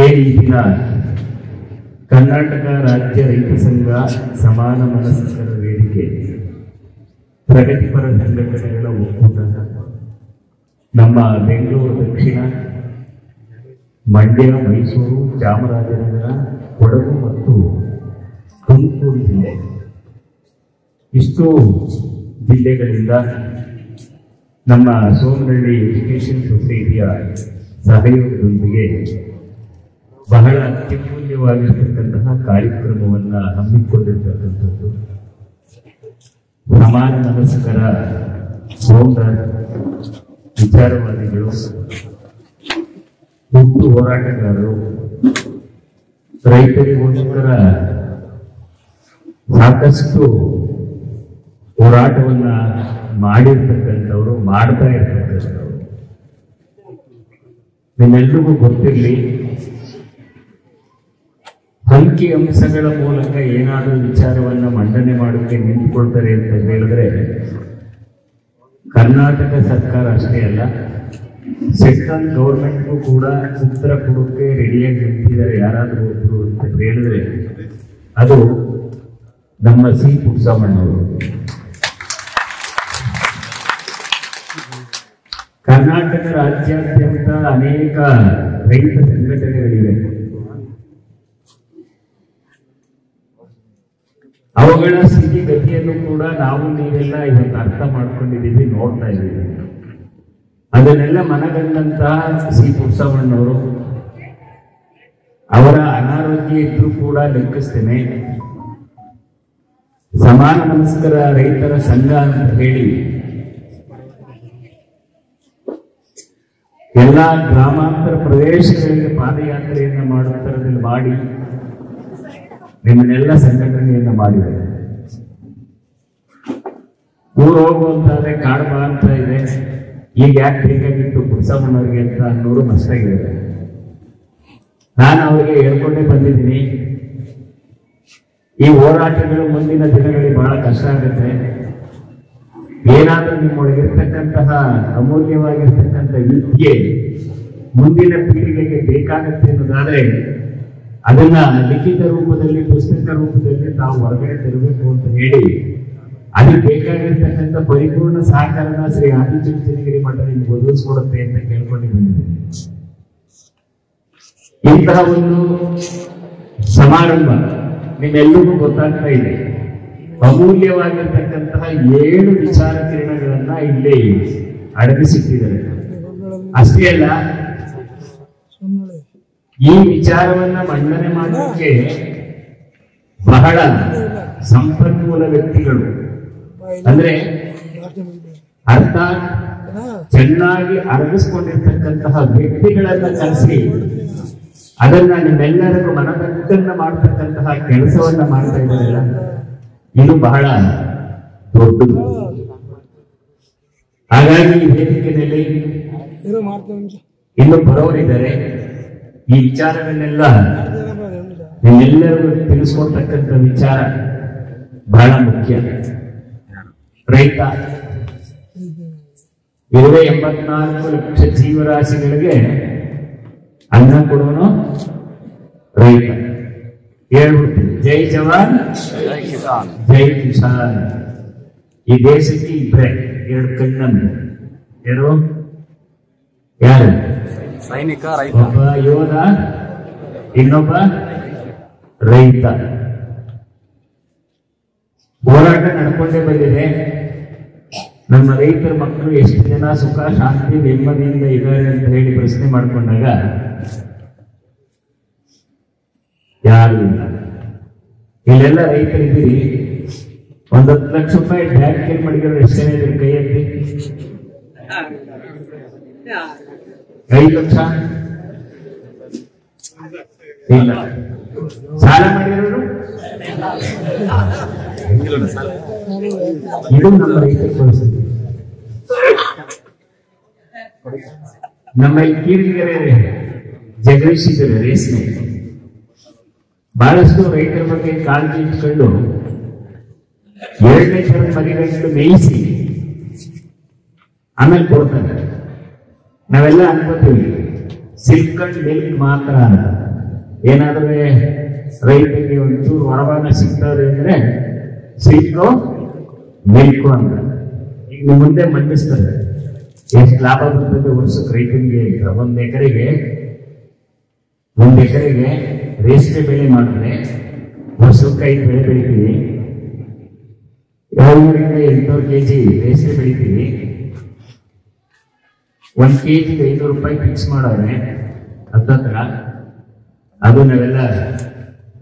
ಈ ದಿನ ಕರ್ನಾಟಕ ರಾಜ್ಯ ರೈತ ಸಂಘ ಸಮಾನ ಮನಸ್ಕರ ವೇದಿಕೆ ಪ್ರಗತಿಪರ ಸಂಘಟನೆಗಳ ಒಕ್ಕೂಟ ನಮ್ಮ ಬೆಂಗಳೂರು ದಕ್ಷಿಣ, ಮಂಡ್ಯ, ಮೈಸೂರು, ಚಾಮರಾಜನಗರ, ಕೊಡಗು ಮತ್ತು ತುಮಕೂರು ಜಿಲ್ಲೆ ಇಷ್ಟು ಜಿಲ್ಲೆಗಳಿಂದ ನಮ್ಮ ಸೋಮನಹಳ್ಳಿ ಎಜುಕೇಶನ್ ಸೊಸೈಟಿಯ ಸಹಯೋಗದೊಂದಿಗೆ ಬಹಳ ಅತ್ಯಮೂಲ್ಯವಾಗಿರ್ತಕ್ಕಂತಹ ಕಾರ್ಯಕ್ರಮವನ್ನು ಹಮ್ಮಿಕೊಂಡಿರ್ತಕ್ಕಂಥದ್ದು ಸಮಾನ ಮನಸ್ಕರ ಫೌಂಡರ್, ವಿಚಾರವಾದಿಗಳು, ಹುಟ್ಟು ಹೋರಾಟಗಾರರು, ರೈತರಿಗೋಸ್ಕರ ಸಾಕಷ್ಟು ಹೋರಾಟವನ್ನ ಮಾಡಿರ್ತಕ್ಕಂಥವ್ರು, ಮಾಡ್ತಾ ಇರ್ತಕ್ಕಂಥವ್ರು. ನಿಮ್ಮೆಲ್ರಿಗೂ ಗೊತ್ತಿರಲಿ, ಅಂಕಿ ಅಂಶಗಳ ಮೂಲಕ ಏನಾದರೂ ವಿಚಾರವನ್ನ ಮಂಡನೆ ಮಾಡೋಕ್ಕೆ ನಿಂತುಕೊಳ್ತಾರೆ ಅಂತ ಹೇಳಿದ್ರೆ ಕರ್ನಾಟಕ ಸರ್ಕಾರ ಅಷ್ಟೇ ಅಲ್ಲ, ಸೆಂಟ್ರಲ್ ಗೌರ್ಮೆಂಟ್ಗೂ ಕೂಡ ಉತ್ತರ ಕೊಡೋಕೆ ರೆಡಿಯಾಗಿ ನಿಂತಿದ್ದಾರೆ ಯಾರಾದರೂ ಒಬ್ರು ಅಂತ ಹೇಳಿದ್ರೆ ಅದು ನಮ್ಮ ಸಿ ಪುಟ್ಟಸ್ವಾಮಣ್ಣವರು. ಕರ್ನಾಟಕ ರಾಜ್ಯಾದ್ಯಂತ ಅನೇಕ ರೈತ ಸಂಘಟನೆಗಳಿವೆ. ಅವುಗಳ ಸ್ಥಿತಿಗತಿಯನ್ನು ಕೂಡ ನಾವು ನೀವೆಲ್ಲ ಇವತ್ತು ಅರ್ಥ ಮಾಡ್ಕೊಂಡಿದ್ದೀವಿ, ನೋಡ್ತಾ ಇದ್ದೀವಿ. ಅದನ್ನೆಲ್ಲ ಮನಗಂಡಂತಹ ಸಿ ಪುಟ್ಟಸ್ವಾಮಣ್ಣವರು ಅವರ ಅನಾರೋಗ್ಯ ಇದ್ರೂ ಕೂಡ ಲೆಕ್ಕಿಸ್ತೇನೆ, ಸಮಾನ ಮನಸ್ಕರ ರೈತರ ಸಂಘ ಅಂತ ಹೇಳಿ ಎಲ್ಲ ಗ್ರಾಮಾಂತರ ಪ್ರದೇಶಗಳಿಗೆ ಪಾದಯಾತ್ರೆಯನ್ನು ಮಾಡುತ್ತರದಲ್ಲಿ ಮಾಡಿ ನಿಮ್ಮನ್ನೆಲ್ಲ ಸಂಘಟನೆಯನ್ನ ಮಾಡಿದ್ದಾರೆ. ಊರು ಹೋಗುವಂತಾದ್ರೆ ಕಾಡ್ಬಾ ಅಂತ ಇದೆ, ಈಗ ಯಾಕೆ ಬೇಕಾಗಿತ್ತು ಪುಟ್ಟಸ್ವಾಮಣ್ಣವ್ರಿಗೆ ಅಂತ ಅನ್ನೋರು ಮಸ್ತಾಗಿದ್ದಾರೆ. ನಾನು ಅವರಿಗೆ ಹೇಳ್ಕೊಂಡೇ ಬಂದಿದ್ದೀನಿ, ಈ ಹೋರಾಟಗಳು ಮುಂದಿನ ದಿನಗಳಿಗೆ ಬಹಳ ಕಷ್ಟ ಆಗುತ್ತೆ. ಏನಾದ್ರೂ ನಿಮ್ಮೊಳಗಿರ್ತಕ್ಕಂತಹ ಅಮೂಲ್ಯವಾಗಿರ್ತಕ್ಕಂಥ ವಿದ್ಯೆ ಮುಂದಿನ ಪೀಳಿಗೆಗೆ ಬೇಕಾಗತ್ತೆ ಅನ್ನೋದಾದ್ರೆ ಅದನ್ನ ಲಿಖಿತ ರೂಪದಲ್ಲಿ, ಪುಸ್ತಕ ರೂಪದಲ್ಲಿ ತಾವು ಹೊರಗಡೆ ತರಬೇಕು ಅಂತ ಹೇಳಿ ಅದಕ್ಕೆ ಬೇಕಾಗಿರ್ತಕ್ಕಂಥ ಪರಿಪೂರ್ಣ ಸಹಕಾರನ ಶ್ರೀ ಆದಿಚುಂಚನಗಿರಿ ಮಠ ನಿಮ್ಗೆ ಒದಗಿಸ್ಕೊಡುತ್ತೆ ಅಂತ ಕೇಳ್ಕೊಂಡು ಬಂದಿದ್ದೀನಿ. ಇಂತಹ ಒಂದು ಸಮಾರಂಭ ನಿಮ್ಮೆಲ್ಲರಿಗೂ ಗೊತ್ತಾಗ್ತಾ ಇದೆ. ಅಮೂಲ್ಯವಾಗಿರ್ತಕ್ಕಂತಹ 7 ವಿಚಾರ ಕಿರಣಗಳನ್ನ ಇಲ್ಲಿ ಅಡಗಿಸಿಟ್ಟಿದ್ದಾರೆ. ಅಷ್ಟೇ ಅಲ್ಲ, ಈ ವಿಚಾರವನ್ನ ಮಂಡನೆ ಮಾಡೋಕ್ಕೆ ಬಹಳ ಸಂಪನ್ಮೂಲ ವ್ಯಕ್ತಿಗಳು, ಅಂದ್ರೆ ಅರ್ಥಾತ್ ಚೆನ್ನಾಗಿ ಅರಗಿಸ್ಕೊಂಡಿರ್ತಕ್ಕಂತಹ ವ್ಯಕ್ತಿಗಳನ್ನ ಕರೆಸಿ ಅದನ್ನ ನಿಮ್ಮೆಲ್ಲರಿಗೂ ಮನದಟ್ಟನ್ನ ಮಾಡ್ತಕ್ಕಂತಹ ಕೆಲಸವನ್ನ ಮಾಡ್ತಾ ಇದ್ದಾರಲ್ಲ, ಇದು ಬಹಳ ದೊಡ್ಡದು. ಹಾಗಾಗಿ ಈ ವೇದಿಕೆಯಲ್ಲಿ ಇನ್ನು ಬರೋರಿದ್ದಾರೆ. ಈ ವಿಚಾರಗಳನ್ನೆಲ್ಲ ನಿಮ್ಮೆಲ್ಲರಿಗೂ ತಿಳಿಸ್ಕೊಡ್ತಕ್ಕಂಥ ವಿಚಾರ ಬಹಳ ಮುಖ್ಯ. ರೈತ 84 ಲಕ್ಷ ಜೀವರಾಶಿಗಳಿಗೆ ಅನ್ನ ಕೊಡೋನು ರೈತ. ಹೇಳ್ಬಿಡ್ತೀನಿ, ಜೈ ಜವಾನ್ ಜೈ ಕಿಸಾನ್. ಈ ದೇಶಕ್ಕೆ ಇಬ್ಬರೇ 2 ಕಣ್ಣನ್ನು, ಯಾರು? ಸೈನಿಕ, ರೈತ. ಒಬ್ಬ ಯೋಧ, ಇನ್ನೊಬ್ಬ ರೈತ. ಹೋರಾಟ ನಡ್ಕೊಂಡೇ ಬಂದಿದೆ. ನಮ್ಮ ರೈತರ ಮಕ್ಕಳು ಎಷ್ಟು ಜನ ಸುಖ, ಶಾಂತಿ, ನೆಮ್ಮದಿಯಿಂದ ಇದ್ದಾರೆ ಅಂತ ಹೇಳಿ ಪ್ರಶ್ನೆ ಮಾಡಿಕೊಂಡಾಗ ಯಾರು ಇಲ್ಲ. ಇಲ್ಲೆಲ್ಲ ರೈತರಿದ್ದೀರಿ. 1 ಲಕ್ಷ ರೂಪಾಯಿ ಬ್ಯಾಂಕ್ ಮಾಡಿದ್ರು ಎಷ್ಟು ಜನ ಇದ್ರಿ? ಕೈ ಎತ್ತಿ. 5 ಲಕ್ಷ ಇಲ್ಲ. ಸಾಲ ಮಾಡಿರೋರು ಇದು ನಮ್ಮ ರೈತರ ಪರಿಸ್ಥಿತಿ. ನಮ್ಮ ಈ ಕೀರ್ತಿಗೆರೆ ಜಗದೀಶ್ ಇದ್ದಾರೆ, ರೇಷ್ಮೆ. ಬಹಳಷ್ಟು ರೈತರ ಬಗ್ಗೆ ಕಾಳಜಿ ಇಟ್ಕೊಂಡು 2ನೇ ತರದ ಮರಿಗಳನ್ನು ಮೇಯಿಸಿ ಆಮೇಲೆ ಕೊಡ್ತಾರೆ. ನಾವೆಲ್ಲ ಅನ್ಕೋತೀವಿ ಸಿಲ್ಕ್ ಅಂಡ್ ಮಿಲ್ಕ್ ಮಾತ್ರ ಅಂತ. ಏನಾದ್ರೂ ರೈತರಿಗೆ ಒಂಚೂರು ವರಮಾನ ಸಿಗ್ತದೆ ಅಂದ್ರೆ ಸಿಲ್ಕು ಮಿಲ್ಕು ಅಂತ ಈಗ ಮುಂದೆ ಮಂಡಿಸ್ತಾರೆ. ಎಷ್ಟು ಲಾಭ ಬರ್ತದೆ ವರ್ಷಕ್ಕೆ ರೈತನಿಗೆ ಅಂತ. ಒಂದ್ ಎಕರೆಗೆ ರೇಷ್ಮೆ ಬೆಳೆ ಮಾಡಿದ್ರೆ ವರ್ಷಕ್ಕೆ 5 ಬೆಳೆ ಬೆಳಿತೀವಿ. 700 ರಿಂದ 800 ಕೆಜಿ ರೇಷ್ಮೆ ಬೆಳಿತೀವಿ. 1 ಕೆಜಿಗೆ 500 ರೂಪಾಯಿ ಫಿಕ್ಸ್ ಮಾಡವ್ರೆ ಹತ್ತತ್ರ. ಅದು ನಾವೆಲ್ಲ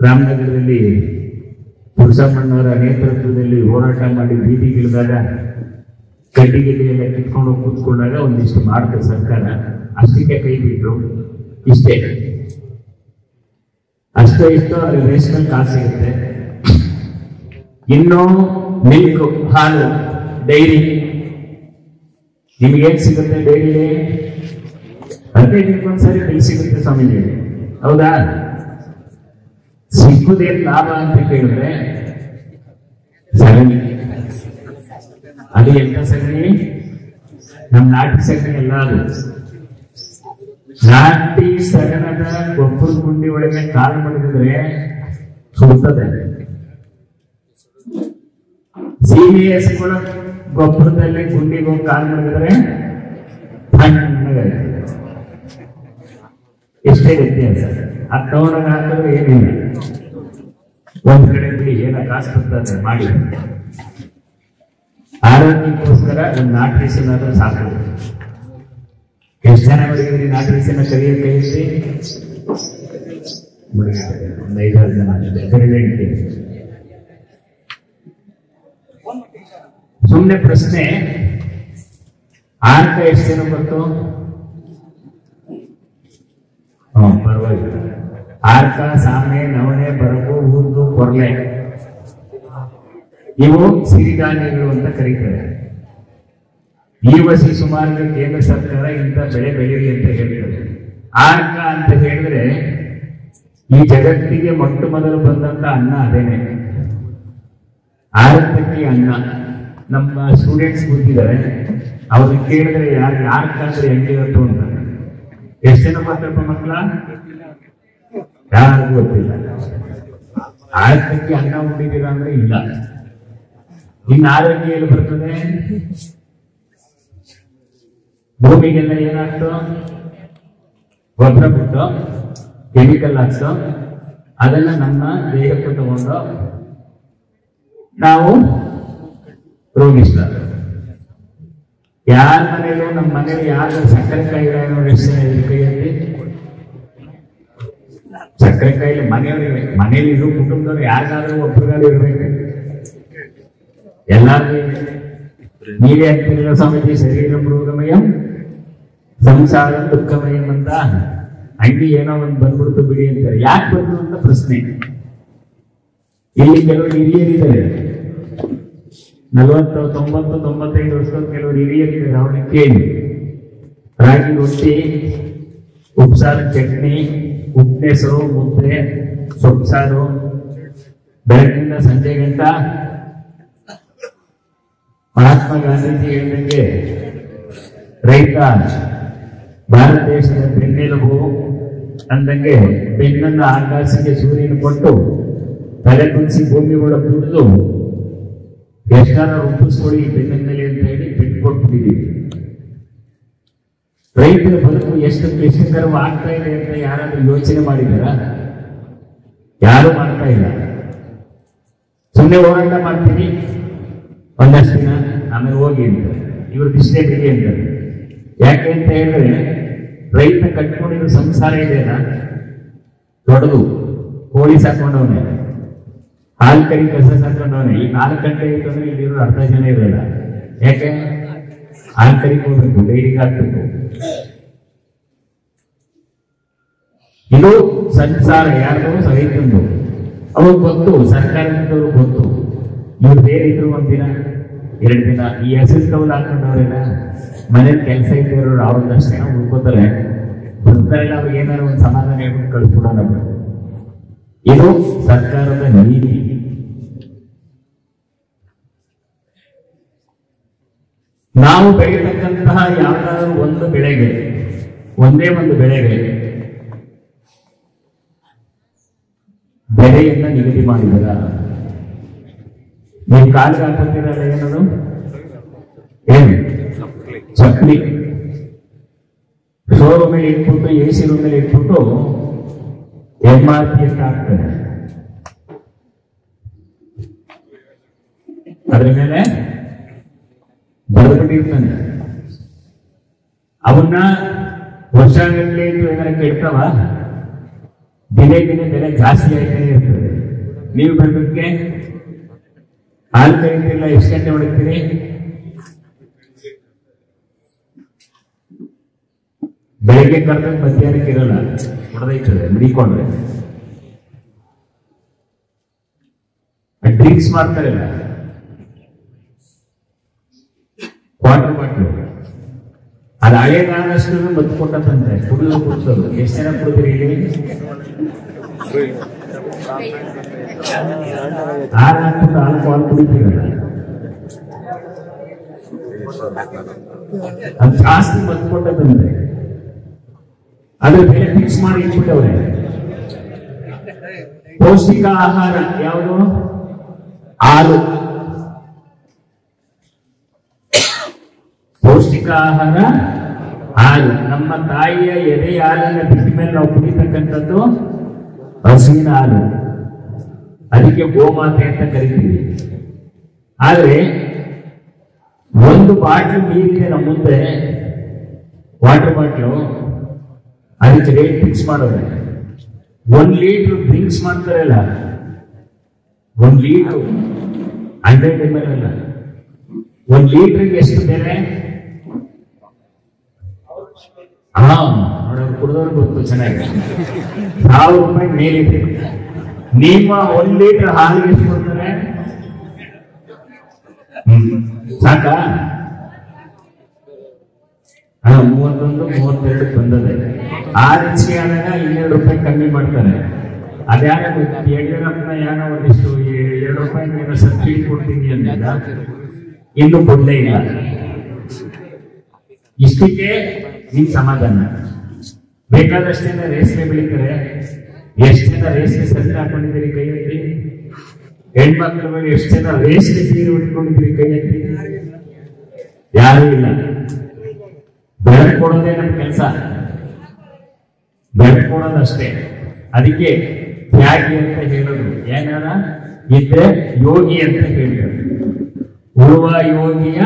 ರಾಮನಗರದಲ್ಲಿ ಪುರುಷಮ್ಮನವರ ನೇತೃತ್ವದಲ್ಲಿ ಹೋರಾಟ ಮಾಡಿ ಬೀದಿಗಿಳಿದಾಗ ಕಡ್ಡಿ ಎಲ್ಲ ಕಿತ್ಕೊಂಡು ಕೂತ್ಕೊಂಡಾಗ ಒಂದಿಷ್ಟು ಮಾಡ್ತಾರೆ ಸರ್ಕಾರ. ಅಷ್ಟಕ್ಕೆ ಕೈ ಬಿಟ್ರು. ಅಷ್ಟೋ ಇಷ್ಟೋ ಅಲ್ಲಿ ರೇಷ್ಮೆ ಕಾಸು ಸಿಗುತ್ತೆ. ಇನ್ನು ಮಿಲ್ಕ್, ಹಾಲು, ಡೈರಿ ನಿಮ್ಗೇನ್ ಸಿಗುತ್ತೆ? ಡೈರಿಲಿ 15 ದಿನಕ್ಕೊಂದ್ಸರಿ ಬೆಲೆ ಸಿಗುತ್ತೆ ಸ್ವಾಮೀಜಿ, ಹೌದಾ? ಸಿಕ್ಕುದೇನ್ ಲಾಭ ಅಂತ ಕೇಳಿದ್ರೆ ಸಗಣಿ. ಅದು ಎಂತ ಸಗಣಿ? ನಮ್ ನಾಟಿ ಸಗಣಿ ಎಲ್ಲ. ಅದು ನಾಟಿ ಸಗಣದ ಗೊಬ್ಬರದ ಗುಂಡಿ ಒಳಗೆ ಕಾಲು ಮಡಗಿದ್ರೆ ಸುಡ್ತದೆ. CBSಗಳ ಗೊಬ್ಬರದಲ್ಲಿ ಗುಂಡಿಗೆ ಹೋಗಿ ಕಾಲು ಮಡಗಿದ್ರೆ ತಣ್ಣಗಾಗುತ್ತೆ. ಎಷ್ಟೇ ವ್ಯತ್ಯಾಸ. ಆ ಟೌನಾಗ ಹಾಕಿದ್ರೆ ಏನಿಲ್ಲ. ಒಂದ್ ಕಡೆ ಬಿಡಿ, ಏನ ಕಾಸು ಬರ್ತದೆ ಮಾಡಿ. ಆರೋಗ್ಯಕ್ಕೋಸ್ಕರ ಒಂದು ನಾಟಿ ರೇಷನ್ ಸಾಕು. ಎಷ್ಟು ಜನ ಮಾಡಿದ್ರಿ ನಾಟಿ ರೇಷನ್ ಕರಿಯ ಕೈಸಿ? ಒಂದು 5-6 ಜನ ಕರೀಲಿಕ್ಕೆ. ಸುಮ್ಮನೆ ಪ್ರಶ್ನೆ, ಆರ್ಕ ಎಷ್ಟು ಜನ ಬಂತು? ಪರವಾಗಿಲ್ಲ. ಆರ್ಕ, ಸಾಮೆ, ನವಣೆ, ಬರಗು, ಊರ್ದು, ಕೊರ್ಲೆ ಇವು ಸಿರಿಧಾನ್ಯಗಳು ಅಂತ ಕರೀತಾರೆ. ಈ ವರ್ಷ ಸುಮಾರು ಕೇಂದ್ರ ಸರ್ಕಾರ ಇಂಥ ಬೆಳೆ ಬೆಳೀರಿ ಅಂತ ಹೇಳ್ತಾರೆ. ಆರ್ಕ ಅಂತ ಹೇಳಿದ್ರೆ ಈ ಜಗತ್ತಿಗೆ ಮೊಟ್ಟ ಮೊದಲು ಬಂದಂತ ಅನ್ನ ಅದೇನೆ, ಆರತಕ್ಕಿ ಅನ್ನ. ನಮ್ಮ ಸ್ಟೂಡೆಂಟ್ಸ್ ಗೊತ್ತಿದ್ದಾರೆ, ಅವ್ರಿಗೆ ಕೇಳಿದ್ರೆ ಆರ್ಕ ಅಂದ್ರೆ ಹೆಂಗಿರತ್ತು ಅಂತ. ಎಷ್ಟು ಜನ ಮಾತಾಡ್ಪ ಮಕ್ಕಳ? ಯಾರಿಗೂ ಗೊತ್ತಿಲ್ಲ. ಆರತಕ್ಕಿ ಅನ್ನ ಉಂಡಿದ್ದೀರಾ ಅಂದ್ರೆ ಇಲ್ಲ. ಇನ್ನು ಆರೋಗ್ಯ ಎಲ್ಲಿ ಬರ್ತದೆ? ಭೂಮಿಗೆಲ್ಲ ಏನಾಗ್ತು? ಗೊಬ್ಬರ ಬಿಟ್ಟು ಕೆಮಿಕಲ್ ಹಾಕ್ಸೋ, ಅದನ್ನ ನಮ್ಮ ದೇಹಕ್ಕೆ ತಗೊಂಡು ನಾವು ರೋಗಿಸ್ತ. ಯಾರ ಮನೇಲೂ, ನಮ್ಮ ಮನೇಲಿ ಯಾರು ಸಕ್ಕರೆ ಕಾಯಿಲೆ ಎಷ್ಟು ಜನ ಕೈಯಲ್ಲಿ? ಸಕ್ಕರೆ ಕಾಯಿಲೆ ಮನೆಯವರಿಗೆ, ಮನೇಲಿ ಇರೋ ಕುಟುಂಬದವ್ರು ಯಾರಿಗಾದ್ರೂ ಒಬ್ಬರಿಗಾದ್ರೂ ಇರ್ಬೇಕು. ಎಲ್ಲಾದ್ರೂ ನೀವೇ ಆಗ್ತಿರಲಿಲ್ಲ ಸ್ವಾಮೀಜಿ, ಶರೀರ ಮೃಗಮಯಂ ಸಂಸಾರ ದುಃಖಮಯಂ ಅಂತ. ಅಂಗಿ ಏನೋ ಒಂದು ಬಂದ್ಬಿಡ್ತು ಬಿಡಿ ಅಂತಾರೆ. ಯಾಕೆ ಬಂತು ಅಂತ ಪ್ರಶ್ನೆ. ಇಲ್ಲಿ ಕೆಲವರು ಹಿರಿಯರಿದ್ದಾರೆ, 40, 90, 95 ವರ್ಷದ ಕೆಲವರು ಹಿರಿಯರಿದ್ದಾರೆ. ಅವ್ರಿಗೆ ಕೇಳಿ, ರಾಗಿ ರೊಟ್ಟಿ, ಉಪ್ಸಾರು ಚಟ್ನಿ, ಉಪ್ಪೆಸರು, ಮುದ್ದೆ, ಸೊಪ್ಸಾರು ಬೆಳಗಿನಿಂದ ಸಂಜೆ ಗಂಟ. ಮಹಾತ್ಮ ಗಾಂಧೀಜಿ ಹೇಳಿದಂಗೆ ರೈತ ಭಾರತ ದೇಶದ ಬೆನ್ನೆಲುಬು ಅಂದಂಗೆ, ಬೆನ್ನನ್ನು ಆಕಾಶಕ್ಕೆ ಸೂರ್ಯನ ಕೊಟ್ಟು ತಲೆ ಕುಂಸಿ ಭೂಮಿ ಒಳಗೆ ದುಡಿದು ಎಷ್ಟಾರ ರೂಪಿಸ್ಕೊಳ್ಳಿ ಬೆನ್ನಿನ ಮೇಲೆ ಅಂತ ಹೇಳಿ ಬಿಟ್ಟು ಕೊಟ್ಬಿಟ್ಟಿದ್ದೀವಿ. ರೈತರ ಬದುಕು ಎಷ್ಟು ಕ್ಲಿಷ್ಟಕರವಾಗ್ತಾ ಇದೆ ಅಂತ ಯಾರಾದ್ರೂ ಯೋಚನೆ ಮಾಡಿದಾರ? ಯಾರು ಮಾಡ್ತಾ ಇಲ್ಲ. ಸುಮ್ಮನೆ ಹೋರಾಟ ಮಾಡ್ತೀವಿ ಒಂದಷ್ಟು ದಿನ, ಆಮೇಲೆ ಹೋಗಿ ಅಂತಾರೆ. ಇವ್ರದ್ದು ಇಷ್ಟೇ ಬಿಡಿ ಅಂತಾರೆ. ಯಾಕೆ ಅಂತ ಹೇಳಿದ್ರೆ, ರೈತ ಕಟ್ಕೊಂಡಿರೋ ಸಂಸಾರ ಇದೆಯಲ್ಲ ದೊಡ್ಡದು. ಕೋಳಿ ಸಾಕೊಂಡವನೆ, ಹಾಲು ಕರಿ ಕಸ ಸಾಕೊಂಡವನೆ. ಈ 4 ಗಂಟೆ ಇತ್ತು ಅಂದ್ರೆ ಇಲ್ಲಿರೋ ಅರ್ಧ ಜನ ಇರಲ್ಲ. ಯಾಕೆ? ಹಾಲು ಕರಿಗೆ ಹೋಗ್ಬೇಕು, ಡೈರಿಗೆ ಹಾಕ್ಬೇಕು. ಇದು ಸಂಸಾರ ಯಾರು? ರೈತಂದು. ಅವ್ರಿಗೆ ಗೊತ್ತು, ಸರ್ಕಾರದವರು ಗೊತ್ತು. ಇವ್ರು ಬೇರೆ ಇದ್ರು 1 ದಿನ 2 ದಿನ ಈ ಹೆಸರು ಕವಲ್ ಹಾಕೊಂಡವ್ರೆಲ್ಲ ಮನೇಲಿ ಕೆಲಸ ಇದ್ದವರು ಅವ್ರದ್ದಷ್ಟು ಜನ ಉಳ್ಕೋತಾರೆ. ಬರ್ತಾರಲ್ಲ, ಅವ್ರಿಗೆ ಏನಾದ್ರು ಒಂದು ಸಮಾಧಾನ ಹೇಳ್ಬಿಟ್ಟು ಕಳಿಸ್ಬಿಡೋಣ. ಇದು ಸರ್ಕಾರದ ನೀತಿ. ನಾವು ಬೆಳೀತಕ್ಕಂತಹ ಯಾವ್ದಾದ್ರು ಒಂದು ಬೆಳೆಗೆ, ಒಂದೇ ಒಂದು ಬೆಳೆಗೆ ಬೆಲೆಯನ್ನ ನಿಗದಿ ಮಾಡಿದರ. ನೀವು ಕಾಲಿಗೆ ಹಾಕೋತೀರಲ್ಲ ಏನದು, ಏನು ಚಪ್ಪಲಿ, ಶೋರೂಮ್ ಮೇಲೆ ಇಟ್ಬಿಟ್ಟು AC ರೂಮ್ ಮೇಲೆ ಇಟ್ಬಿಟ್ಟು MRP ಅಂತ ಹಾಕ್ತಾರೆ. ಅದ್ರ ಮೇಲೆ ಬರೆದ್ಬಿಟ್ಟಿರ್ತಾನೆ. ಅವನ್ನ ವರ್ಷಗಟ್ಟಲೆ ಏನಾರ ಕೆಡ್ತಾವ, ದಿನೇ ದಿನೇ ಬೆಲೆ ಜಾಸ್ತಿ ಆಯ್ತಾನೆ ಇರ್ತದೆ. ನೀವು ಬಂದಕ್ಕೆ ಹಾಲು ಕರೀತಿಲ್ಲ, ಎಷ್ಟು ಗಂಟೆ ಹೊಡಿತೀರಿ? ಬೆಳಗ್ಗೆ ಕರೆದ ಮಧ್ಯಾಹ್ನಕ್ಕೆ ಇರಲ್ಲ, ಹೊಡೆದೈತದೆ ಮಡಿಕೊಂಡ್ರೆ. ಡ್ರಿಂಕ್ಸ್ ಮಾಡ್ತಾರಲ್ಲ, ವಾಟರ್ ಬಾಟ್ಲು, ಅದು ಹಳೆಗಾಲಷ್ಟು ಮದ್ದು ಕೊಟ್ಟಂತೆ ಕುಡಿದು ಕುಡಿಸೋದು. ಎಷ್ಟು ಜನ ಕುಡಿದ್ರಿ ಇಲ್ಲಿ? ಹಾಲು ಹಾಕ್ಬಿಟ್ಟು ಆಲ್ಕೋಹಾಲ್ ಕುಡಿತೀರಲ್ಲ, ಅದು ಜಾಸ್ತಿ ಮದ್ದು ಕೊಟ್ಟದಂತೆ. ಅದ್ರ ಬೆಲೆ ಫಿಕ್ಸ್ ಮಾಡಿ ಇಟ್ಬಿಟ್ಟವ್ರೆ. ಪೌಷ್ಟಿಕ ಆಹಾರ ಯಾವುದು? ಹಾಲು. ಪೌಷ್ಟಿಕ ಆಹಾರ ಹಾಲು. ನಮ್ಮ ತಾಯಿಯ ಎದೆ ಹಾಲನ್ನ ಬಿಟ್ಟ ಮೇಲೆ ನಾವು ಕುಡಿತಕ್ಕಂಥದ್ದು ಹಸುವಿನ ಹಾಲು. ಅದಕ್ಕೆ ಗೋಮಾತೆ ಅಂತ ಕರಿತೀವಿ. ಆದ್ರೆ ಒಂದು ಬಾಟ್ಲು ನೀರಿದೆ ನಮ್ಮ ಮುಂದೆ, ವಾಟರ್ ಬಾಟ್ಲು, ಅದಕ್ಕೆ ರೇಟ್ ಫಿಕ್ಸ್ ಮಾಡೋದು. 1 ಲೀಟರ್ ಡ್ರಿಂಕ್ಸ್ ಮಾಡ್ತಾರಲ್ಲ, 1 ಲೀಟರ್ 100 ml ಅಲ್ಲ, 1 ಲೀಟರ್ಗೆ ಎಷ್ಟು ಬೆಲೆ? ನೋಡೋರು ಕುಡಿದವ್ರು ಗೊತ್ತು ಚೆನ್ನಾಗಿ, 1000 ರೂಪಾಯಿ ಮೇಲಿದೆ. ನಿಮ್ಮ 1 ಲೀಟರ್ ಹಾಲಿಗೆ ಎಷ್ಟು ಕೊಡ್ತಾರೆ? ಸಾಕ? 31, 32 ಬಂದದೆ. 6 ಇಂಚಿಗೆ ಆದಾಗ 2 ರೂಪಾಯಿ ಕಮ್ಮಿ ಮಾಡ್ತಾರೆ. ಅದ್ಯಾರ ಯಡಿಯೂರಪ್ಪನ ಏನೋ ಒಂದಿಷ್ಟು 2 ರೂಪಾಯಿ ಏನೋ ಸಬ್ಸಿಡಿ ಕೊಡ್ತೀನಿ ಅಂದಾಗ ಇನ್ನು ಕೊಡ್ಲೇ ಇಲ್ಲ. ಇಷ್ಟಕ್ಕೆ ನಿಮ್ ಸಮಾಧಾನ. ಬೇಕಾದಷ್ಟು ಜನ ರೇಷ್ಮೆ ಬೆಳಿತಾರೆ. ಎಷ್ಟು ಜನ ರೇಷ್ಮೆ ಸೆಟ್ ಹಾಕೊಂಡಿದ್ದೀರಿ ಕೈ ಎತ್ತಿ? ಹೆಣ್ಮಕ್ಳ ಮೇಲೆ ಎಷ್ಟು ಜನ ರೇಷ್ಮೆ ಸೀರೆ ಉಟ್ಕೊಂಡಿದ್ದೀರಿ ಕೈ ಎತ್ತಿ? ಯಾರೂ ಇಲ್ಲ. ಬೆಳಕು ಕೊಡೋದೇ ನಮ್ಮ ಕೆಲಸ, ಬೆಳಕು ಕೊಡೋದಷ್ಟೇ. ಅದಕ್ಕೆ ತ್ಯಾಗಿ ಅಂತ ಹೇಳೋದು. ಏನಾರ ಇದ್ರೆ ಯೋಗಿ ಅಂತ ಹೇಳ್ತಾರೆ. ಉಳುವ ಯೋಗಿಯ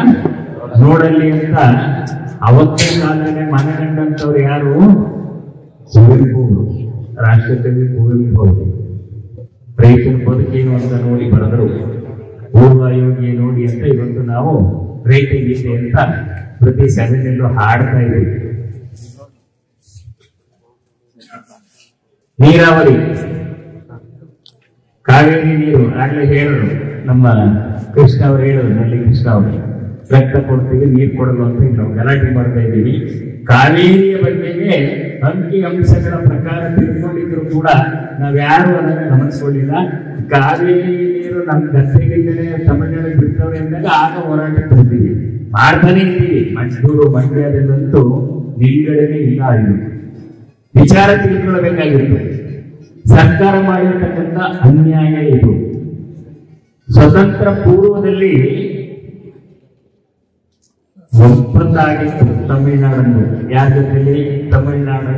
ನೋಡಲಿ ಅಂತ ಅವತ್ತಿನ ಕಾಲದಲ್ಲಿ ಮನಗಂಡಂತವ್ರು ಯಾರು? ಕುವೆಂಪು, ರಾಷ್ಟ್ರಕವಿ ಕುವೆಂಪು ಅವರು. ರೈತನ ಬದುಕೇನು ಅಂತ ನೋಡಿ ಬರೆದರು. ಉಳುವ ಯೋಗಿಯ ನೋಡಿ ಅಂತ ಇವತ್ತು ನಾವು ರೈತ ಗೀತೆ ಅಂತ ಪ್ರತಿ ಸಭೆಯಲ್ಲೂ ಹಾಡ್ತಾ ಇದ್ದೀವಿ. ನೀರಾವರಿ, ಕಾವೇರಿ ನೀರು ಆಗ್ಲೇ ಹೇಳಿದ್ರು ನಮ್ಮ ಕೃಷ್ಣ ಅವರು, ಹೇಳಿದ್ರು ನಲ್ಲಿ ಕೃಷ್ಣ ಅವರು, ರಕ್ತ ಕೊಡ್ತೀವಿ ನೀರು ಕೊಡಲು ಅಂತ ನಾವು ಗಲಾಟೆ ಮಾಡ್ತಾ ಇದ್ದೀವಿ. ಕಾವೇರಿಯ ಬಗ್ಗೆಗೆ ಅಂಕಿ ಅಂಶಗಳ ಪ್ರಕಾರ ತಿಳ್ಕೊಂಡಿದ್ರು ಕೂಡ ನಾವ್ಯಾರು ಅದನ್ನು ಗಮನಿಸ್ಕೊಳ್ಳಿಲ್ಲ. ಕಾವೇರಿ ನೀರು ನಮ್ಮ ಗದ್ದೆಗಿಂದಲೇ ತಮಿಳುನಾಡು ಬಿಡ್ತವ್ರೆ ಅಂದಾಗ ಆಗ ಹೋರಾಟ ಬರ್ತೀವಿ, ಮಾಡ್ತಾನೆ ಇದ್ದೀವಿ. ಮಂಗಳೂರು ಮಂಡ್ಯದಲ್ಲಂತೂ ನಿಲ್ಗಡೆನೇ ಇಲ್ಲ. ಇದು ವಿಚಾರ ತಿಳ್ಕೊಳ್ಬೇಕಾಗಿತ್ತು. ಸರ್ಕಾರ ಮಾಡಿರ್ತಕ್ಕಂಥ ಅನ್ಯಾಯ ಇದು. ಸ್ವತಂತ್ರ ಪೂರ್ವದಲ್ಲಿ ಒಪ್ಪಂದ ಆಗಿತ್ತು ತಮಿಳುನಾಡನ್ನು. ಯಾರ ಜೊತೆಲಿ? ತಮಿಳುನಾಡು,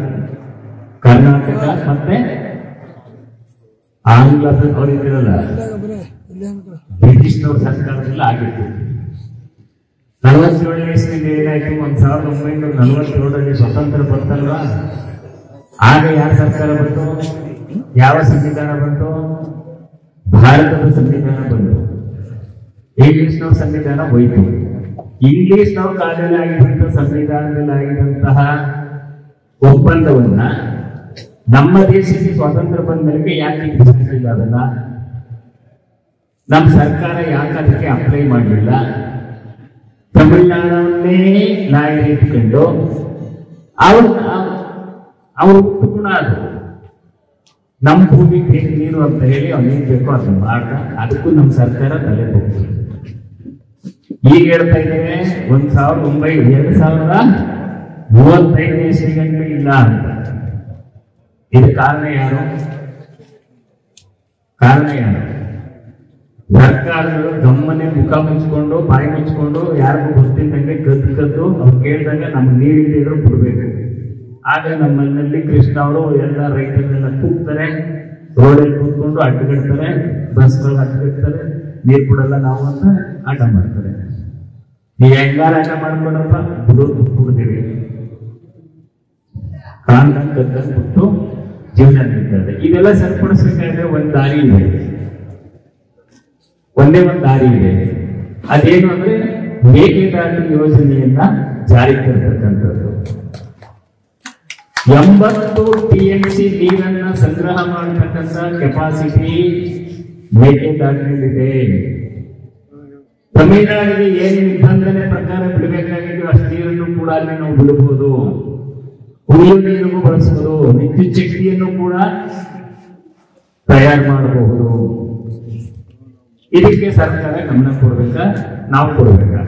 ಕರ್ನಾಟಕ ಮತ್ತೆ ಆಂಗ್ಲದ ಅವರಿದ್ರಲ್ಲ, ಬ್ರಿಟಿಷ್ನವ್ರ ಸರ್ಕಾರದಲ್ಲಿ ಆಗಿತ್ತು. 47ನೇ ಇಸ್ವಿಯಲ್ಲಿ ಏನಾಯ್ತು? 1947ರಲ್ಲಿ ಸ್ವತಂತ್ರ ಬಂತಲ್ವಾ? ಆಗ ಯಾರ ಸರ್ಕಾರ ಬಂತು? ಯಾವ ಸಂವಿಧಾನ ಬಂತು? ಭಾರತದ ಸಂವಿಧಾನ ಬಂತು. ಇಂಗ್ಲಿಷ್ನವ್ರ ಸಂವಿಧಾನ ಹೋಯ್ತು. ಇಂಗ್ಲಿಷ್ನವ್ರ ಕಾಲದಲ್ಲಿ ಆಗಿದ್ದಂತಹ ಸಂವಿಧಾನದಲ್ಲಿ ಆಗಿದ್ದಂತಹ ಒಪ್ಪಂದವನ್ನ ನಮ್ಮ ದೇಶಕ್ಕೆ ಸ್ವಾತಂತ್ರ್ಯ ಬಂದ ಮೇಲೆ ಯಾಕೆ ಬಿಡಿಸಿಲ್ಲ? ಅದನ್ನ ನಮ್ಮ ಸರ್ಕಾರ ಯಾಕೆ ಅದಕ್ಕೆ ಅಪ್ಲೈ ಮಾಡಲಿಲ್ಲ? ತಮಿಳುನಾಡನ್ನೇ ನಾಯರಿಟ್ಕೊಂಡು ಅವ್ರ ಗುಣ ಅದು ನಮ್ಮ ಭೂಮಿಗೆ ಬೇಕು ನೀರು ಅಂತ ಹೇಳಿ ಅವ್ನೇನ್ ಬೇಕೋ ಅದನ್ನ ಮಾಡ್ದ. ಅದಕ್ಕೂ ನಮ್ಮ ಸರ್ಕಾರ ತಲೆ ಹೋಗ್ತದೆ. ಈಗ ಹೇಳ್ತಾ ಇದ್ದೇವೆ 2035 ಇಸ್ವಿಗಂಟು ಇಲ್ಲ ಅಂತ. ಇದಕ್ಕೆ ಕಾರಣ ಯಾರು? ಕಾರಣ ಏನು? ಸರ್ಕಾರಗಳು ಗಮ್ಮನೆ ಮುಖ ಮುಚ್ಕೊಂಡು ಬಾಯಿ ಮುಚ್ಕೊಂಡು ಯಾರಿಗೂ ಗೊತ್ತಿದ್ದಂಗೆ ಕದ್ದು ಅವ್ರು ಕೇಳಿದಾಗ ನಮ್ಗೆ ನೀರಿದ್ರು ಬಿಡ್ಬೇಕು. ಆಗ ನಮ್ಮ ಮನೆಯಲ್ಲಿ ಕೃಷ್ಣ ಅವರು ಎಲ್ಲ ರೈತರನ್ನೆಲ್ಲ ಕೂಗ್ತಾರೆ, ರೋಡಲ್ಲಿ ಕೂತ್ಕೊಂಡು ಅಡ್ಡಗಡ್ತಾರೆ, ಬಸ್ಗಳು ಅಡ್ಡಗಡ್ತಾರೆ, ನೀರು ಕೊಡಲ್ಲ ನಾವು ಅಂತ ಆಟ ಮಾಡ್ತಾರೆ. ನೀವು ಹೆಂಗಾರ ಆಟ ಮಾಡ್ಕೊಂಡಪ್ಪ ಬಿಡೋದು ಕುಡ್ತೀವಿ, ಕಾಣ್ದಂಗ್ ಕದ್ದಂಗ್ ಬಿಟ್ಟು ಜೀವನ ನಡೀತದೆ. ಇದೆಲ್ಲ ಸರಿಪಡಿಸ್ಬೇಕಾದ್ರೆ ಒಂದ್ ದಾರಿ ಇದೆ, ಒಂದೇ ಒಂದು ದಾರಿ ಇದೆ. ಅದೇನು ಅಂದ್ರೆ ಮೇಕೆದಾಟು ಯೋಜನೆಯನ್ನ ಜಾರಿಗೆ ತರ್ತಕ್ಕಂಥದ್ದು. 80 TMC ನೀರನ್ನ ಸಂಗ್ರಹ ಮಾಡತಕ್ಕಂಥ ಕೆಪಾಸಿಟಿ ಮೇಕೆದಾಟಿನಲ್ಲಿದೆ. ತಮಿಳುನಾಡಿಗೆ ಏನು ನಿಬಂಧನೆ ಪ್ರಕಾರ ಬಿಡಬೇಕಾಗಿದ್ದು ಅಷ್ಟು ನೀರನ್ನು ಕೂಡ ಅಲ್ಲಿ ನಾವು ಬಿಡಬಹುದು. ಕುಡಿಯುವ ನೀರಿಗೂ ಬಳಸಬಹುದು, ವಿದ್ಯುತ್ ಶಕ್ತಿಯನ್ನು ಕೂಡ ತಯಾರು ಮಾಡಬಹುದು. ಇದಕ್ಕೆ ಸರ್ಕಾರ ಗಮನ ಕೊಡ್ಬೇಕಾ, ನಾವು ಕೊಡ್ಬೇಕಾ?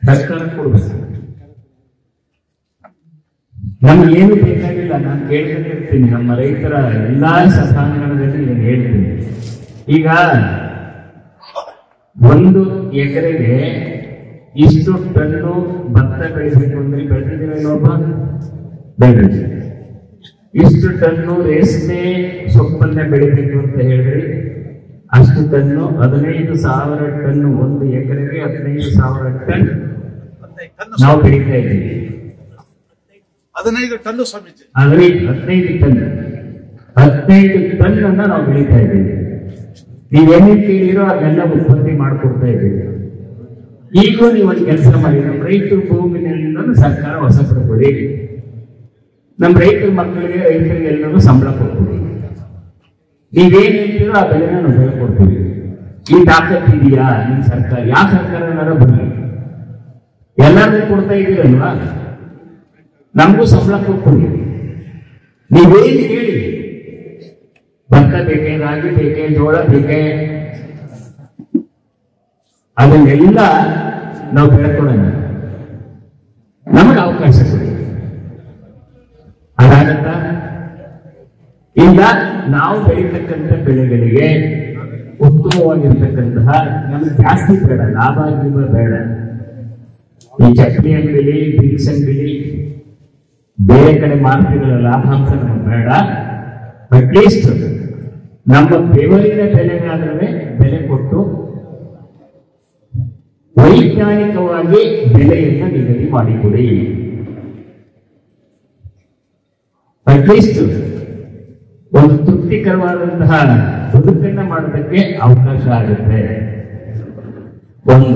ಸರ್ಕಾರ ಕೊಡ್ಬೇಕು. ನಮ್ಗೆ ಏನು ಬೇಕಾಗಿಲ್ಲ, ನಾನು ಕೇಳ್ತಾನೆ ಇರ್ತೀನಿ ನಮ್ಮ ರೈತರ ಎಲ್ಲಾ ಸಭಾಂಗಣದಲ್ಲಿ ನಾನು ಹೇಳ್ತೀನಿ. ಈಗ 1 ಎಕರೆಗೆ ಇಷ್ಟು ಟನ್ನು ಭತ್ತ ಬೆಳಿಬೇಕು ಅಂದ್ರೆ ಬೆಳೆದಿದ್ದೀರೇನೊಬ್ಬ ಬೆಳೆದಿದೆ. ಇಷ್ಟು ಟನ್ನು ರೇಷ್ಮೆ ಸೊಪ್ಪನ್ನೇ ಬೆಳಿಬೇಕು ಅಂತ ಹೇಳಿದ್ರೆ ಅಷ್ಟು ಟನ್ನು 15,000 ಟನ್, 1 ಎಕರೆಗೆ 15,000 ಟನ್ ನಾವು ಬೆಳೀತಾ ಇದ್ದೀವಿ. 15 ಟನ್ ಸ್ವಾಮೀಜಿ, 15 ಟನ್, 15 ಟನ್ ಅನ್ನ ನಾವು ಬೆಳೀತಾ ಇದ್ದೀವಿ. ನೀವೇನೇನು ಕೇಳಿರೋ ಅದನ್ನೆಲ್ಲ ಉತ್ಪತ್ತಿ ಮಾಡ್ಕೊಡ್ತಾ ಇದ್ದೀವಿ. ಈಗೂ ನೀವು ಒಂದು ಕೆಲಸ ಮಾಡಿ, ನಮ್ಮ ರೈತರ ಭೂಮಿನಿಂದ ಸರ್ಕಾರ ಹೊಸ ಕೊಡಿ, ನಮ್ಮ ರೈತರ ಮಕ್ಕಳಿಗೆ ರೈತರಿಗೆ ಎಲ್ಲರೂ ಸಂಬಳ ಕೊಡ್ತೀವಿ. ನೀವೇನ್ ಹೇಳ್ತೀರೋ ಆ ಬೆಲೆನ ನಾವು ಹೇಳ್ಕೊಡ್ತೀವಿ. ಈ ತಾಕತ್ ಇದೆಯಾ ನಿಮ್ ಸರ್ಕಾರ? ಯಾವ ಸರ್ಕಾರ ಬರಲಿ, ಎಲ್ಲರಿಗೂ ಕೊಡ್ತಾ ಇದ್ದೀರಲ್ವಾ, ನಮಗೂ ಸಂಬಳ ಕೊಡ್ತೀವಿ. ನೀವೇನು ಹೇಳಿ, ಭತ್ತ ಬೇಕೆ, ರಾಗಿ ಬೇಕೆ, ಜೋಳ ಬೇಕೆ, ಅದನ್ನೆಲ್ಲ ನಾವು ಬೆಳ್ಕೊಳ್ಳೋಣ, ನಮಗೆ ಅವಕಾಶ ಕೊಡಿ. ಅದಾಗತ್ತ? ಇಲ್ಲ, ನಾವು ಬೆಳೀತಕ್ಕಂಥ ಬೆಳೆಗಳಿಗೆ ಉತ್ತಮವಾಗಿರ್ತಕ್ಕಂತಹ, ನಮ್ಗೆ ಜಾಸ್ತಿ ಬೇಡ, ಲಾಭ ಗೀಭ ಬೇಡ. ಈ ಚಟ್ನಿ ಅಂಗಡಿ, ಬಿಕ್ಸ್ ಅಂಗಡಿ, ಬೇರೆ ಕಡೆ ಮಾರ್ಕೆಟ್ಗಳ ಲಾಭಾಂಶ ನಮ್ಗೆ ಬೇಡ. ಅಟ್ಲೀಸ್ಟ್ ನಮ್ಮ ಬೆವರಿನ ಬೆಲೆಗಾದ್ರೆ ಬೆಲೆ ಕೊಟ್ಟು ವೈಜ್ಞಾನಿಕವಾಗಿ ಬೆಲೆಯನ್ನು ನಿಗದಿ ಮಾಡಿಕೊಡಿ. ಅಟ್ಲೀಸ್ಟ್ ಒಂದು ತೃಪ್ತಿಕರವಾದಂತಹ ಬದುಕನ್ನ ಮಾಡೋದಕ್ಕೆ ಅವಕಾಶ ಆಗುತ್ತೆ. ಒಂದು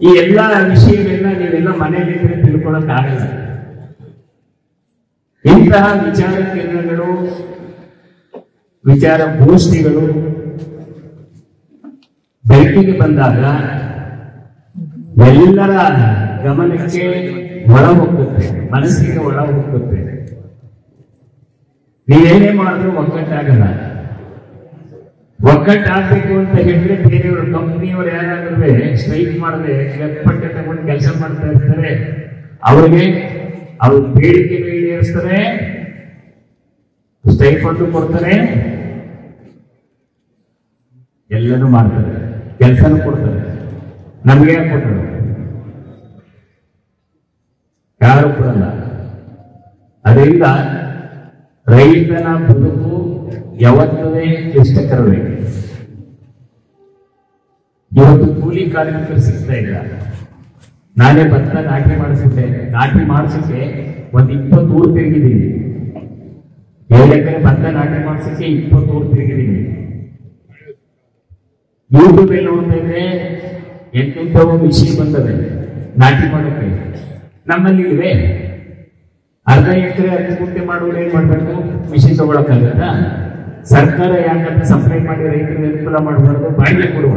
ಈ ಎಲ್ಲಾ ವಿಷಯಗಳನ್ನ ನೀವೆಲ್ಲ ಮನೆಯಲ್ಲಿದ್ರೆ ತಿಳ್ಕೊಳಕ್ ಆಗಲ್ಲ. ಇಂತಹ ವಿಚಾರ ಕೇಂದ್ರಗಳು, ವಿಚಾರ ಗೋಷ್ಠಿಗಳು ಬೆಳಕಿಗೆ ಬಂದಾಗ ಎಲ್ಲರ ಗಮನಕ್ಕೆ ಒಳ ಹೋಗುತ್ತೆ, ಮನಸ್ಸಿಗೆ ಒಳ ಹೋಗುತ್ತೆ. ನೀವೇನೇ ಮಾಡಿದ್ರು ಒಗ್ಗಟ್ಟಾಗಲ್ಲ. ಒಗ್ಗಟ್ಟಾಗಬೇಕು ಅಂತ ಹೇಳಿದ್ರೆ ಬೇರೆಯವರು, ಕಂಪ್ನಿಯವರು ಯಾರಾದ್ರೆ ಸ್ಟ್ರೈಕ್ ಮಾಡದೆ ಪಟ್ಟ ತಗೊಂಡು ಕೆಲಸ ಮಾಡ್ತಾ ಇರ್ತಾರೆ, ಅವ್ರಿಗೆ ಅವ್ರ ಬೇಡಿಕೆ ಈಡೇರಿಸ್ತಾರೆ, ಸ್ಟೈಫಂಡ್ ಕೊಡ್ತಾರೆ, ಎಲ್ಲನೂ ಮಾಡ್ತಾರೆ, ಕೆಲಸನೂ ಕೊಡ್ತಾರೆ. ನಮ್ಗೆ ಯಾಕೆ ಕೊಟ್ಟರು? ಯಾರು ಕೊಡಲ್ಲ. ಅದರಿಂದ ರೈತನ ಬದುಕು ಯಾವತ್ತೇ ಕ್ಲಿಷ್ಟಕರವೇ. ಇವತ್ತು ಕೂಲಿ ಕಾರ್ಮಿಕರು ಸಿಗ್ತಾ ಇಲ್ಲ. ನಾನೇ ಭತ್ತ ನಾಟಿ ಮಾಡಿಸಿದ್ದೆ, ನಾಟಿ ಮಾಡಿಸಕ್ಕೆ ಒಂದು 20 ಊರು ತಿರುಗಿದ್ದೀನಿ. 7 ಎಕರೆ ಭತ್ತ ನಾಟಿ ಮಾಡಿಸಕ್ಕೆ 20 ಊರು ತಿರುಗಿದ್ದೀನಿ. ಯೂಟ್ಯೂಬ್ ಅಲ್ಲಿ ನೋಡ್ತಾ ಇದ್ರೆ ಎಂತೆಂಥವು ಮಿಷಿನ್ ಬಂದವೆ ನಾಟಿ ಮಾಡೋಕೆ. ನಮ್ಮಲ್ಲಿ ಇವೆ. ಅರ್ಧ ಎಕರೆ 10 ಗುಂಟೆ ಮಾಡುವುದು ಏನ್ ಮಾಡ್ಬೇಕು? ಮಿಷಿನ್ ತಗೊಳಕ್ಕಾಗತ್ತ? ಸರ್ಕಾರ ಯಾಕಂತ ಸಪ್ಲೈ ಮಾಡಿ ರೈತರಿಗೆ ಅನುಕೂಲ ಮಾಡಬಾರ್ದು? ಬಾಡಿಗೆ ಕೊಡುವ.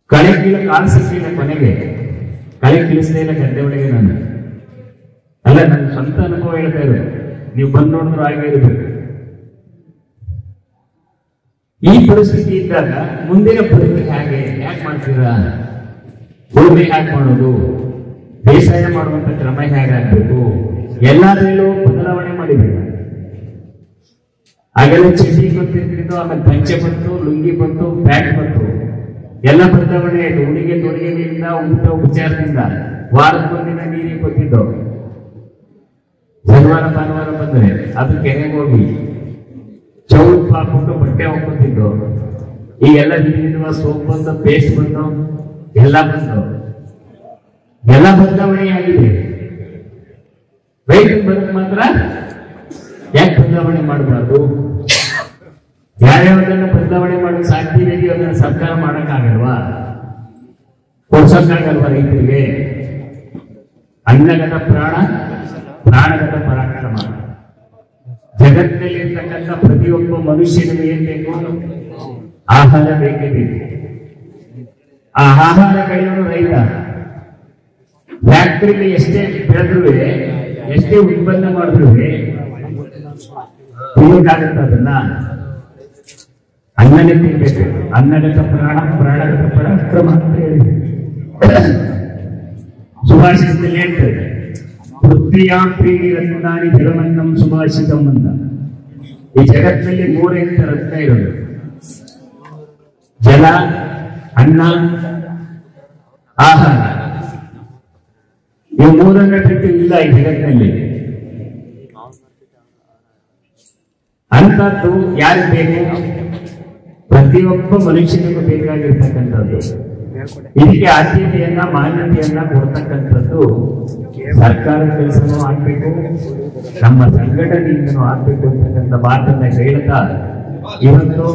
ಕಳೆ ಕೀಳಕ್ಕೆ ಆರಿಸಿಲ್ಲ, ಕೊನೆಗೆ ಕಳೆ ಕೀಳಿಸದೇ ಇಲ್ಲ ಗದ್ದೆ ಒಳಗೆ. ನಾನು ಅಲ್ಲ, ನನ್ನ ಸ್ವಂತ ಅನುಭವ ಹೇಳ್ತಾ ಇರೋದು, ನೀವು ಬಂದು ನೋಡಿದ್ರು ಹಾಗೆ ಇರಬೇಕು. ಈ ಪರಿಸ್ಥಿತಿ ಇದ್ದಾಗ ಮುಂದಿನ ಬದುಕು ಹೇಗೆ, ಯಾಕೆ ಮಾಡ್ತೀರಾ? ಉಳುಮೆ ಹೇಗೆ ಮಾಡೋದು, ಬೇಸಾಯ ಮಾಡುವಂತ ಕ್ರಮ ಹೇಗಾಗಬೇಕು, ಎಲ್ಲದರಲ್ಲೂ ಬದಲಾವಣೆ ಮಾಡಿದ್ದೀರ. ಹಾಗೆಲ್ಲ ಚಡ್ಡಿ ಗೊತ್ತಿರ್ತಿದ್ದು, ಆಮೇಲೆ ಪಂಚೆ ಬಂತು, ಲುಂಗಿ ಬಂತು, ಪ್ಯಾಂಟ್ ಬಂತು, ಎಲ್ಲ ಬದಲಾವಣೆ ಆಯ್ತು. ಉಡುಗೆ ತೊಡುಗೆಗಳಿಂದ, ಊಟ ಉಪಚಾರದಿಂದ ವಾರಕ್ಕೊಂದಿನ ನೀರಿಗೆ ಕೊಟ್ಟಿದ್ದು. ಶನಿವಾರ ಭಾನುವಾರ ಬಂದ್ರೆ ಅದು ಕೆರೆಗೆ ಹೋಗಿ ಚೌಕ್ ಹಾಕೊಂಡು ಬಟ್ಟೆ ಹಾಕೊತಿದ್ದು. ಈಗೆಲ್ಲ ವಿಧ ಸೋಪ್ ಬಂದು, ಪೇಸ್ಟ್ ಬಂದು, ಎಲ್ಲ ಬಂದು, ಎಲ್ಲ ಬದಲಾವಣೆ ಆಗಿದೆ. ರೈತರು ಬದುಕು ಮಾತ್ರ ಯಾಕೆ ಬದಲಾವಣೆ ಮಾಡಬಾರ್ದು? ಯಾರ್ಯಾವುದನ್ನ ಬದಲಾವಣೆ ಮಾಡೋದು ಸಾಧ್ಯವಿದೆಯೋ ಅದನ್ನ ಸರ್ಕಾರ ಮಾಡಕ್ಕಾಗಲ್ವಾ? ಕೊಡ್ಸಕ್ಕಾಗಲ್ವಾ ರೈತರಿಗೆ? ಅನ್ನಗತ ಪ್ರಾಣ, ಪ್ರಾಣಗತ ಪರಾಕ್ರಮ. ಜಗತ್ತಿನಲ್ಲಿ ಇರ್ತಕ್ಕಂಥ ಪ್ರತಿಯೊಬ್ಬ ಮನುಷ್ಯನಿಗೆ ಏನ್ ಬೇಕು? ಆಹಾರ ಬೇಕೇ ಬೇಕು. ಆ ಆಹಾರ ಬೆಳೆಯೋನು ರೈತ. ಫ್ಯಾಕ್ಟರಿಲಿ ಎಷ್ಟೇ ಬೆಳೆದ್ರು, ಎಷ್ಟೇ ಉತ್ಪನ್ನ ಮಾಡಿದ್ರು ತಿನ್ನಕ್ಕಾಗತ್ತ? ಅದನ್ನ ಅನ್ನನೇ ತಿನ್ಬೇಕು. ಅನ್ನಗತ ಪ್ರಾಣ, ಪ್ರಾಣಗತ ಪರಾಕ್ರಮ ಅಂತ ಹೇಳಿ ಸುಭಾಷಿತದಲ್ಲಿ ಹೇಳ್ತಾರೆ. ಪೃಥ್ವಿಯಾಂ ಪ್ರೀತಿ ರತ್ನಾನಿ ಜಲಮನ್ನಂ ಸುಭಾಷಿತಂ ಅಂತ. ಈ ಜಗತ್ತಿನಲ್ಲಿ ಮೂರೇ ರತ್ನ ಇರೋದು: ಜಲ, ಅನ್ನ, ಆಹಾರ. ಇವು ಮೂರನ್ನ ಬಿಟ್ಟು ಇಲ್ಲ ಈ ಜಗತ್ತಿನಲ್ಲಿ. ಅಂತದ್ದು ಯಾರಿಗೆ ಬೇಕು? ಪ್ರತಿಯೊಬ್ಬ ಮನುಷ್ಯನಿಗೂ ಬೇಕಾಗಿರ್ತಕ್ಕಂಥದ್ದು. ಇದಕ್ಕೆ ಆದ್ಯತೆಯನ್ನ, ಮಾನ್ಯತೆಯನ್ನ ಕೊಡ್ತಕ್ಕಂಥದ್ದು ಸರ್ಕಾರದ ಕೆಲಸನೂ ಆಗ್ಬೇಕು, ನಮ್ಮ ಸಂಘಟನೆಯಿಂದನೂ ಆಗ್ಬೇಕು ಅಂತಕ್ಕಂಥ ಮಾತನ್ನ ಹೇಳ್ತಾ, ಇವತ್ತು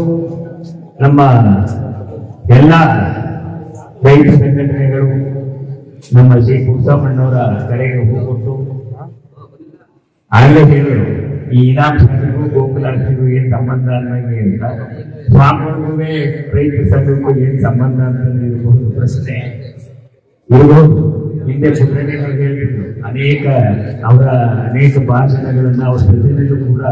ನಮ್ಮ ಎಲ್ಲ ರೈತ ಸಂಘಟನೆಗಳು ನಮ್ಮ ಶ್ರೀ ಪುಟ್ಟಮ್ಮಣ್ಣವರ ಕರೆಗೆ ಹೋಗ್ಬಿಟ್ಟು ಆಗಲೇ ಹೇಳಿದ್ರು, ಈ ಇನಾಮ್ ಸಂಘಕ್ಕೂ ಗೋಕುಲಾಷ್ಟಿಗೂ ಏನ್ ಸಂಬಂಧ ಅನ್ನಂಗೆ ಅಂತ. ಸ್ವಾಮಿಗಳಿಗೂ ರೈತ ಸಂಘಕ್ಕೂ ಏನ್ ಸಂಬಂಧ ಅಂತ ಇರಬಹುದು ಪ್ರಶ್ನೆ ಇರಬಹುದು. ಹಿಂದೆ ಪುತ್ರಗಳು ಹೇಳಿದ್ರು, ಅವರ ಅನೇಕ ಭಾಷಣಗಳನ್ನ ಅವ್ರ ಜೊತೆಯಲ್ಲೂ ಕೂಡ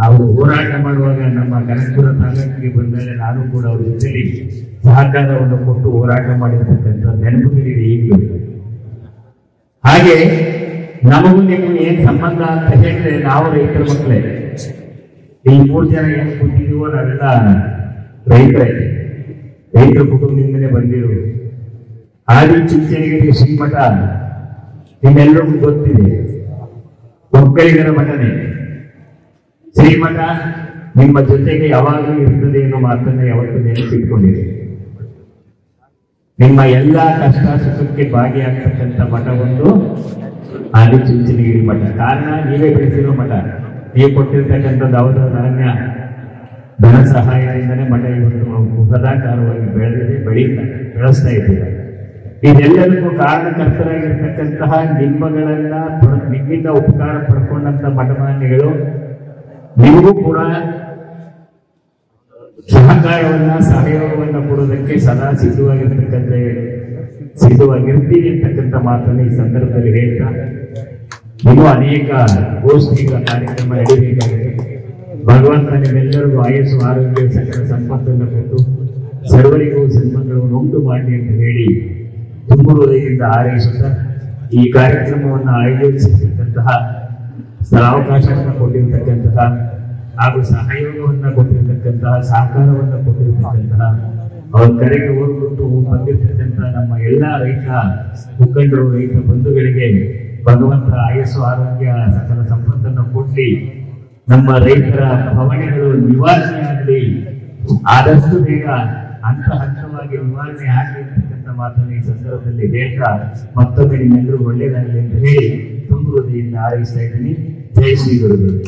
ಅವರು ಹೋರಾಟ ಮಾಡುವಾಗ ನಮ್ಮ ಕನಕಪುರ ತಾಲೂಕಿಗೆ ಬಂದಾಗ ನಾನು ಕೂಡ ಅವ್ರ ಜೊತೆಲಿ ಸಹಕಾರವನ್ನು ಕೊಟ್ಟು ಹೋರಾಟ ಮಾಡಿರ್ತಕ್ಕಂಥ ನೆನಪುಗಳಿದೆ ಈಗಲೂ. ಹಾಗೆ ನಮಗೂ ನಿಮಗೂ ಏನ್ ಸಂಬಂಧ ಅಂತ ಹೇಳಿದ್ರೆ, ನಾವು ರೈತರ ಮಕ್ಕಳೇ. ಈ 3 ಜನ ಏನ್ ಕೂತಿದೀವೋ ನಾವೆಲ್ಲ ರೈತರ ಕುಟುಂಬದಿಂದಲೇ ಬಂದಿರು. ಆದಿ ಚುಂಚನಗಿರಿ ಶ್ರೀಮಠ ನಿಮ್ಮೆಲ್ಲರಿಗೂ ಗೊತ್ತಿದೆ, ಒಕ್ಕಲಿಗರ ಮಠನೇ. ಶ್ರೀಮಠ ನಿಮ್ಮ ಜೊತೆಗೆ ಯಾವಾಗಲೂ ಇರ್ತದೆ ಅನ್ನೋ ಮಾತನ್ನ ಯಾವತ್ತೂ ನೆನಪಿಟ್ಕೊಂಡಿದೆ. ನಿಮ್ಮ ಎಲ್ಲಾ ಕಷ್ಟ ಸುಖಕ್ಕೆ ಭಾಗಿಯಾಗ್ತಕ್ಕಂಥ ಮಠ ಒಂದು ಆದಿ ಚುಂಚನಗಿರಿ ಮಠ. ಕಾರಣ ನೀವೇ ಬೆಳೆಸಿರೋ ಮಠ. ನೀವು ಕೊಟ್ಟಿರ್ತಕ್ಕಂಥದ್ದು ಅವರ ಧಾನ್ಯ ಧನ ಸಹಾಯದಿಂದನೇ ಮಠ ಇವತ್ತು ಸದಾಕಾರವಾಗಿ ಬೆಳೆಸ್ತಾ ಇದ್ದೀರಾ. ಇದೆಲ್ಲರಿಗೂ ಕಾರಣಕರ್ತರಾಗಿರ್ತಕ್ಕಂತಹ ನಿಮ್ಮಿಂದ ಉಪಕಾರ ಪಡ್ಕೊಂಡಂತ ಮಠಮಾನ್ಯಗಳು ನಿಮಗೂ ಕೂಡ ಸಹಯೋಗವನ್ನ ಕೊಡೋದಕ್ಕೆ ಸದಾ ಸಿದ್ಧವಾಗಿರ್ತೀವಿ ಅಂತಕ್ಕಂಥ ಮಾತನ್ನು ಈ ಸಂದರ್ಭದಲ್ಲಿ ಹೇಳ್ತಾ, ಇನ್ನೂ ಅನೇಕ ಗೋಷ್ಠಿಗಳ ಕಾರ್ಯಕ್ರಮ ನಡೀಬೇಕಾಗಿದೆ. ಭಗವಂತ ನಿಮ್ಮೆಲ್ಲರಿಗೂ ಆಯಸ್ಸು, ಆರೋಗ್ಯ, ಸಕಲ ಸಂಪತ್ತನ್ನು ಕೊಟ್ಟು ಸರ್ವರಿಗೂ ಸನ್ಮಾನಗಳನ್ನು ಉಂಟು ಮಾಡಿ ಅಂತ ಹೇಳಿ ತುಂಬ ಹೃದಯದಿಂದ ಹಾರೈಸುತ್ತಾ, ಈ ಕಾರ್ಯಕ್ರಮವನ್ನು ಆಯೋಜಿಸಿರ್ತಕ್ಕಂತಹ ಅವಕಾಶವನ್ನು ಕೊಟ್ಟಿರ್ತಕ್ಕಂತಹ ಹಾಗೂ ಸಹಯೋಗವನ್ನ ಕೊಟ್ಟಿರ್ತಕ್ಕಂತಹ, ಸಹಕಾರವನ್ನ ಕೊಟ್ಟಿರ್ತಕ್ಕಂತಹ, ಅವರ ಕರೆಗೆ ಹೋಗ್ಬಿಟ್ಟು ಬಂದಿರ್ತಕ್ಕಂತಹ ನಮ್ಮ ಎಲ್ಲ ರೈತ ಮುಖಂಡರು, ರೈತ ಬಂಧುಗಳಿಗೆ ಭಗವಂತ ಆಯಸ್ಸು, ಆರೋಗ್ಯ, ಸಕಲ ಸಂಪತ್ತನ್ನು ಕೊಡ್ಲಿ. ನಮ್ಮ ರೈತರ ಭಾವನೆಗಳು ನಿವಾರಣೆ ಆಗಲಿ, ಆದಷ್ಟು ಬೇಗ ಹಂತವಾಗಿ ನಿವಾರಣೆ ಆಗಲಿ ಅಂತಕ್ಕಂಥ ಮಾತನ್ನು ಈ ಸಂದರ್ಭದಲ್ಲಿ ಹೇಳ್ತಾ, ಮತ್ತೊಮ್ಮೆ ನಿಮ್ಮೆಲ್ಲರೂ ಒಳ್ಳೆಯದಾಗಲಿ ಅಂತ ಹೇಳಿ ತುಂಬ ಹೃದಯದಿಂದ ಹಾರೈಸ್ತಾ ಇದ್ದೀನಿ. ಜೈ ಶ್ರೀ ಗುರುಗಳು.